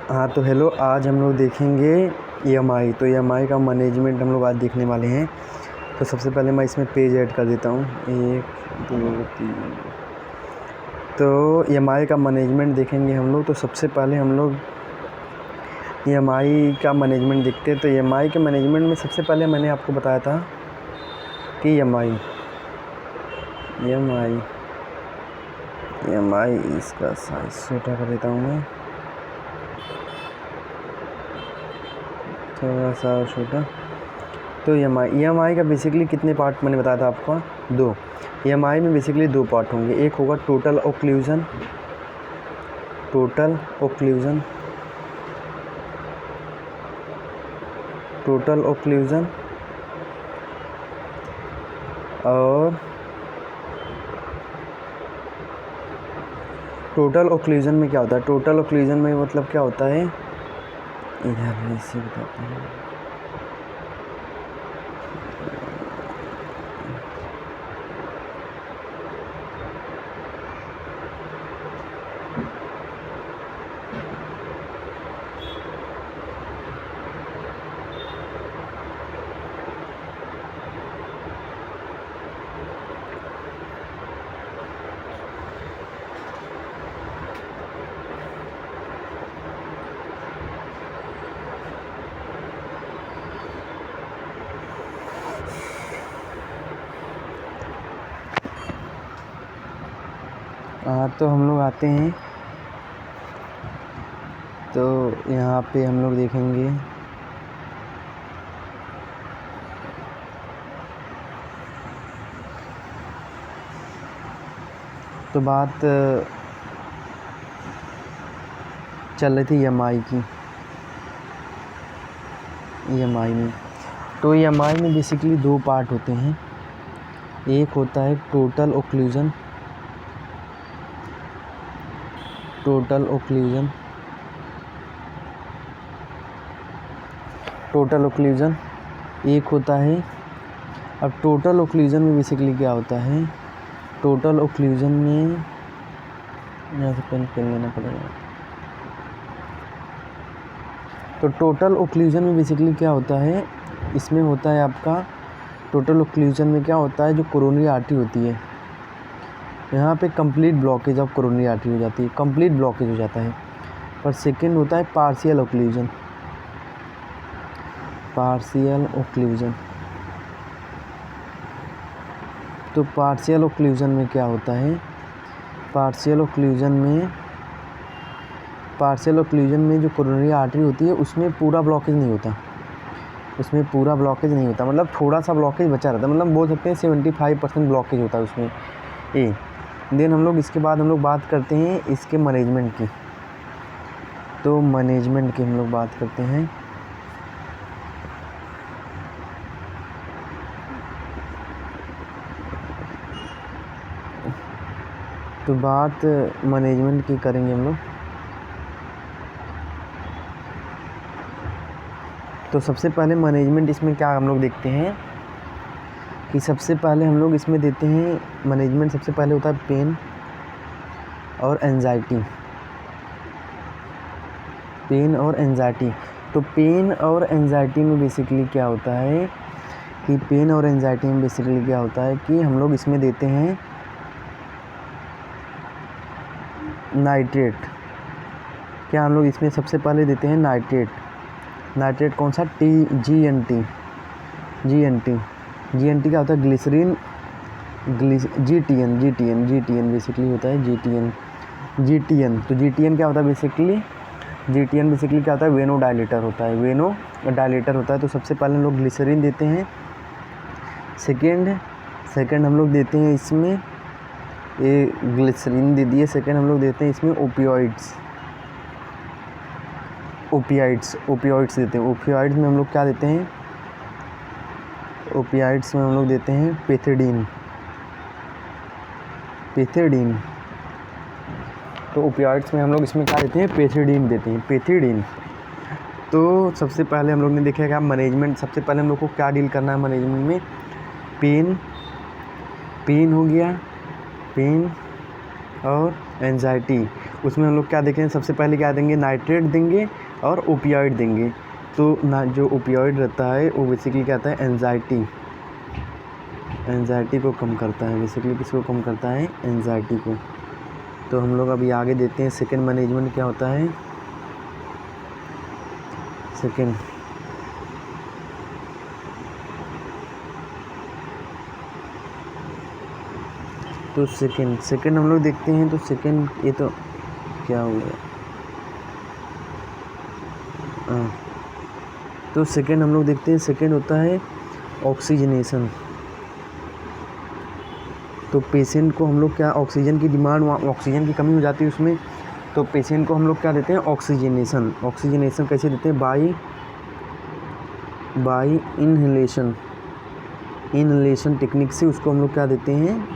हाँ तो हेलो, आज हम लोग देखेंगे ईएमआई। तो ईएमआई का मैनेजमेंट हम लोग आज देखने वाले हैं। तो सबसे पहले मैं इसमें पेज ऐड कर देता हूँ, 1 2 3। तो ईएमआई का मैनेजमेंट देखेंगे हम लोग। तो सबसे पहले हम लोग ईएमआई का मैनेजमेंट देखते हैं। तो ईएमआई के मैनेजमेंट में सबसे पहले मैंने आपको बताया था कि ईएमआई इसका साइज छोटा कर देता हूँ मैं, थोड़ा सा छोटा। तो ईएमआई का बेसिकली कितने पार्ट मैंने बताया था आपको? 2। ईएमआई में बेसिकली 2 पार्ट होंगे। एक होगा टोटल ओक्लूजन और टोटल ओक्लूजन में क्या होता है? टोटल ओक्लूजन में मतलब क्या होता है, इधर मैं इसे बताता हूँ। तो हम लोग आते हैं, तो यहाँ पे हम लोग देखेंगे तो बात चल रही थी ईएमआई की। ईएमआई में बेसिकली 2 पार्ट होते हैं। एक होता है टोटल ओक्लूजन एक होता है। अब टोटल ओक्लूजन में बेसिकली क्या होता है? टोटल ओक्लूजन में यहाँ से पेन लेना पड़ेगा। तो टोटल ओक्लूजन में बेसिकली क्या होता है? इसमें होता है आपका टोटल ओक्लूजन में क्या होता है, जो कोरोनरी आर्टरी होती है, यहाँ पे complete blockage of coronary artery हो जाती है, कंप्लीट ब्लॉकेज हो जाता है। पर सेकंड होता है पार्शियल ओक्लूजन। तो पार्शियल ओक्लूजन में क्या होता है? पार्शियल ओक्लूजन में जो कोरोनरी आर्टरी होती है उसमें पूरा ब्लॉकेज नहीं होता, मतलब थोड़ा सा ब्लॉकेज बचा रहता है, मतलब बोल सकते हैं 75% ब्लॉकेज होता है उसमें। देन हम लोग इसके बाद बात करते हैं इसके मैनेजमेंट की। तो मैनेजमेंट की हम लोग बात करते हैं। तो बात मैनेजमेंट की करेंगे हम लोग। तो सबसे पहले मैनेजमेंट इसमें क्या हम लोग देखते हैं कि सबसे पहले हम लोग इसमें देते हैं मैनेजमेंट। सबसे पहले होता है पेन और एंजाइटी। तो पेन और एंजाइटी में बेसिकली क्या होता है कि हम लोग इसमें देते हैं नाइट्रेट। क्या हम लोग इसमें सबसे पहले देते हैं नाइट्रेट कौन सा? GNT क्या होता है? ग्लिसरीन GTN बेसिकली होता है GTN। तो GTN क्या होता है बेसिकली? GTN बेसिकली क्या होता है? वेनो डायलेटर होता है। तो सबसे पहले हम लोग ग्लिसरीन देते हैं। सेकेंड हम लोग देते हैं इसमें, ये ग्लिसरीन दे दिए। सेकेंड हम लोग देते हैं इसमें ओपियोइड्स देते हैं। ओपियोइड्स में हम लोग क्या देते हैं? ओपियोइड्स में हम लोग देते हैं पेथिडीन। तो ओपियोइड्स में हम लोग इसमें क्या देते हैं? पेथिडीन। तो सबसे पहले हम लोग ने देखा क्या मैनेजमेंट, सबसे पहले हम लोग को क्या डील करना है मैनेजमेंट में? पेन हो गया, पेन और एंजाइटी। उसमें हम लोग क्या देखें, सबसे पहले क्या देंगे, नाइट्रेट देंगे और ओपियाइड देंगे। तो ना जो ओपियाइड रहता है वो बेसिकली क्या होता है, एंजाइटी को कम करता है। बेसिकली किसको कम करता है, एंजाइटी को। तो हम लोग अभी आगे देखते हैं सेकेंड मैनेजमेंट क्या होता है। सेकेंड तो सेकेंड हम लोग देखते हैं। तो सेकेंड ये तो क्या हो गया, तो सेकेंड हम लोग देखते हैं। सेकेंड होता है ऑक्सीजनेशन। तो पेशेंट को हम लोग क्या, ऑक्सीजन की डिमांड, ऑक्सीजन की कमी हो जाती है उसमें, तो पेशेंट को हम लोग क्या देते हैं, ऑक्सीजनेशन कैसे देते हैं, बाई इनहेलेशन टेक्निक से उसको हम लोग क्या देते हैं,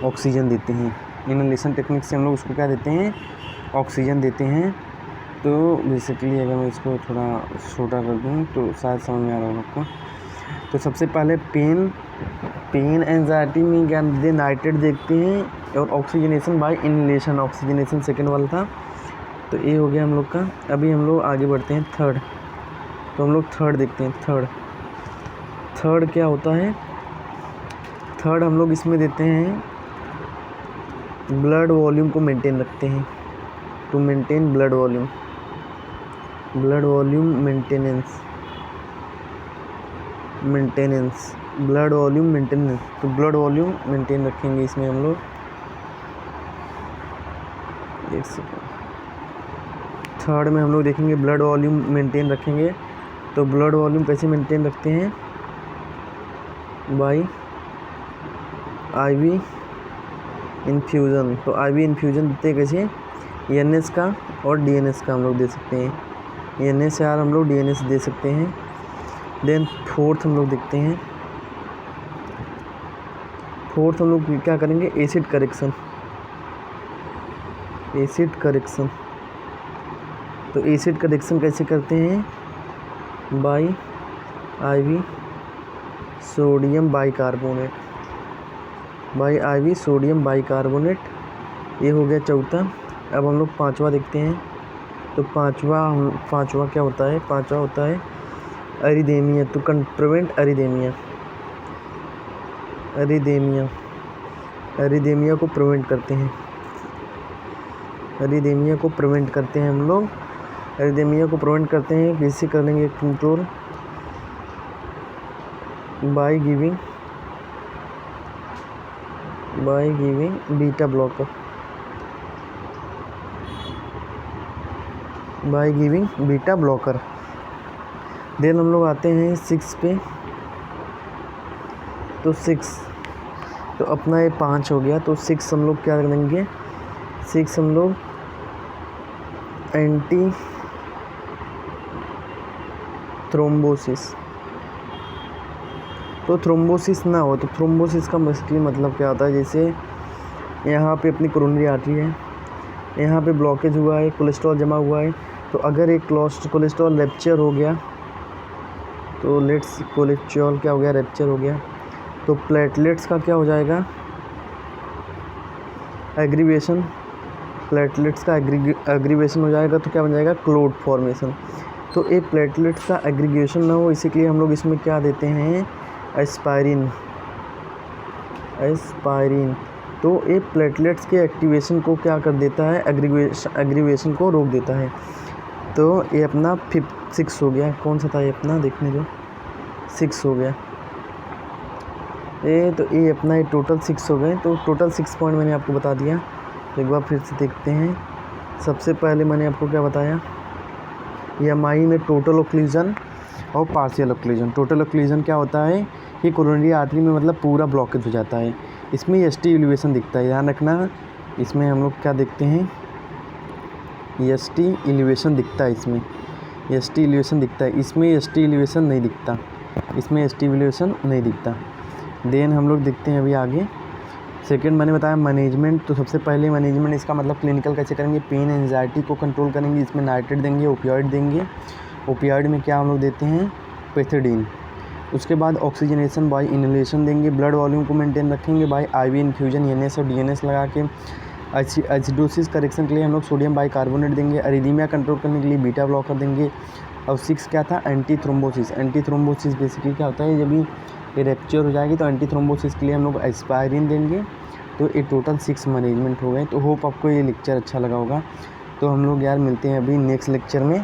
ऑक्सीजन देते हैं। इनहेलेशन टेक्निक से हम लोग उसको क्या देते हैं, ऑक्सीजन देते हैं। तो बेसिकली अगर मैं इसको थोड़ा छोटा कर दूँ तो शायद समझ में आ रहा होगा आपको। तो सबसे पहले पेन एंजाइटी में क्या दे, नाइट्रेट देखते हैं और oxygenation by inhalation, oxygenation second वाला था। तो ये हो गया हम लोग का। अभी हम लोग आगे बढ़ते हैं थर्ड। तो हम लोग थर्ड देखते हैं। थर्ड क्या होता है, थर्ड हम लोग इसमें देते हैं, ब्लड वॉल्यूम को मेंटेन रखते हैं। To maintain blood volume maintenance, blood volume maintenance. तो ब्लड वॉल्यूम मेंटेन रखेंगे इसमें हम लोग। एक सेकेंड, थर्ड में हम लोग देखेंगे ब्लड वॉल्यूम मेंटेन रखेंगे। तो ब्लड वॉल्यूम कैसे मेंटेन रखते हैं, बाई आईवी इन्फ्यूज़न। तो आईवी इन्फ्यूज़न देते हैं कैसे, एनएस का और डीएनएस का हम लोग दे सकते हैं। एनएस यार हम लोग डीएनएस दे सकते हैं। देन फोर्थ हम लोग देखते हैं। फोर्थ हम लोग क्या करेंगे, एसिड करेक्शन। तो एसिड करेक्शन कैसे करते हैं, बाई आईवी सोडियम बाइकार्बोनेट। ये हो गया चौथा। अब हम लोग पांचवा देखते हैं। तो पांचवा क्या होता है, पांचवा होता है एरिदेमिया। टू प्रिवेंट एरिदेमिया को प्रिवेंट करते हैं। एरिदेमिया को प्रिवेंट करते हैं हम लोग। एरिदेमिया को प्रिवेंट करते हैं, कैसे करेंगे control, by giving beta blocker. Then हम लोग आते हैं 6 पे। तो 6 तो अपना ये 5 हो गया। तो 6 हम लोग क्या करेंगे, 6 हम लोग एंटी थ्रोम्बोसिस। तो थ्रोम्बोसिस ना हो, तो थ्रोम्बोसिस का बेसिकली मतलब क्या होता है, जैसे यहाँ पे अपनी कोरोनरी आर्टरी है, यहाँ पे ब्लॉकेज हुआ है, कोलेस्ट्रॉल जमा हुआ है। तो अगर एक कोलेस्ट्रॉल रैप्चर हो गया, तो कोलेस्ट्रॉल क्या हो गया, रैप्चर हो गया, तो प्लेटलेट्स का क्या हो जाएगा, एग्रीवेशन। प्लेटलेट्स का एग्रीवेशन हो जाएगा तो क्या बन जाएगा, क्लोट फॉर्मेशन। तो एक प्लेटलेट्स का एग्रीगेशन ना हो, इसीलिए हम लोग इसमें क्या देते हैं, एस्पायरिन। तो ये प्लेटलेट्स के एक्टिवेशन को क्या कर देता है, एग्रीवेशन को रोक देता है। तो ये अपना 6 हो गया। कौन सा था ये अपना, देखने दो, 6 हो गया ये। तो ये अपना ये टोटल 6 हो गए। तो टोटल 6 पॉइंट मैंने आपको बता दिया। तो एक बार फिर से देखते हैं। सबसे पहले मैंने आपको क्या बताया, EMI में टोटल ओक्लूजन और पार्शियल ओक्लूजन। टोटल ओक्लूजन क्या होता है कि कोरोनरी आर्टरी में मतलब पूरा ब्लॉकेज हो जाता है। इसमें ST एलिवेशन दिखता है, ध्यान रखना। इसमें हम लोग क्या देखते हैं, ST एलिवेशन दिखता है। इसमें ST एलिवेशन दिखता है, इसमें ST एलिवेशन नहीं दिखता, इसमें ST एलिवेशन नहीं दिखता। देन हम लोग देखते हैं अभी आगे। सेकंड मैंने बताया मैनेजमेंट। तो सबसे पहले मैनेजमेंट, इसका मतलब क्लिनिकल कैसे करेंगे, पेन एंजाइटी को कंट्रोल करेंगे। इसमें नाइट्रेट देंगे, ओपियाइड देंगे। ओपियाइड में क्या हम लोग देते हैं, पेथिडीन। उसके बाद ऑक्सीजनेशन बाय इनहेलेशन देंगे। ब्लड वॉल्यूम को मेंटेन रखेंगे बाय IV इन्फ्यूजन, NS और DNS लगा के। एसिडोसिस करेक्शन के लिए हम लोग सोडियम बाइकार्बोनेट देंगे। अरिदीमिया कंट्रोल करने के लिए बीटा ब्लॉकर देंगे। और 6 क्या था, anti thrombosis. Anti thrombosis basically क्या होता है, जब ये रैप्चर हो जाएगी तो एंटी थ्रोम्बोसिस के लिए हम लोग एस्पायरिन देंगे। तो ये टोटल 6 मैनेजमेंट हो गए। तो होप आपको ये लेक्चर अच्छा लगा होगा। तो हम लोग यार मिलते हैं अभी नेक्स्ट लेक्चर में।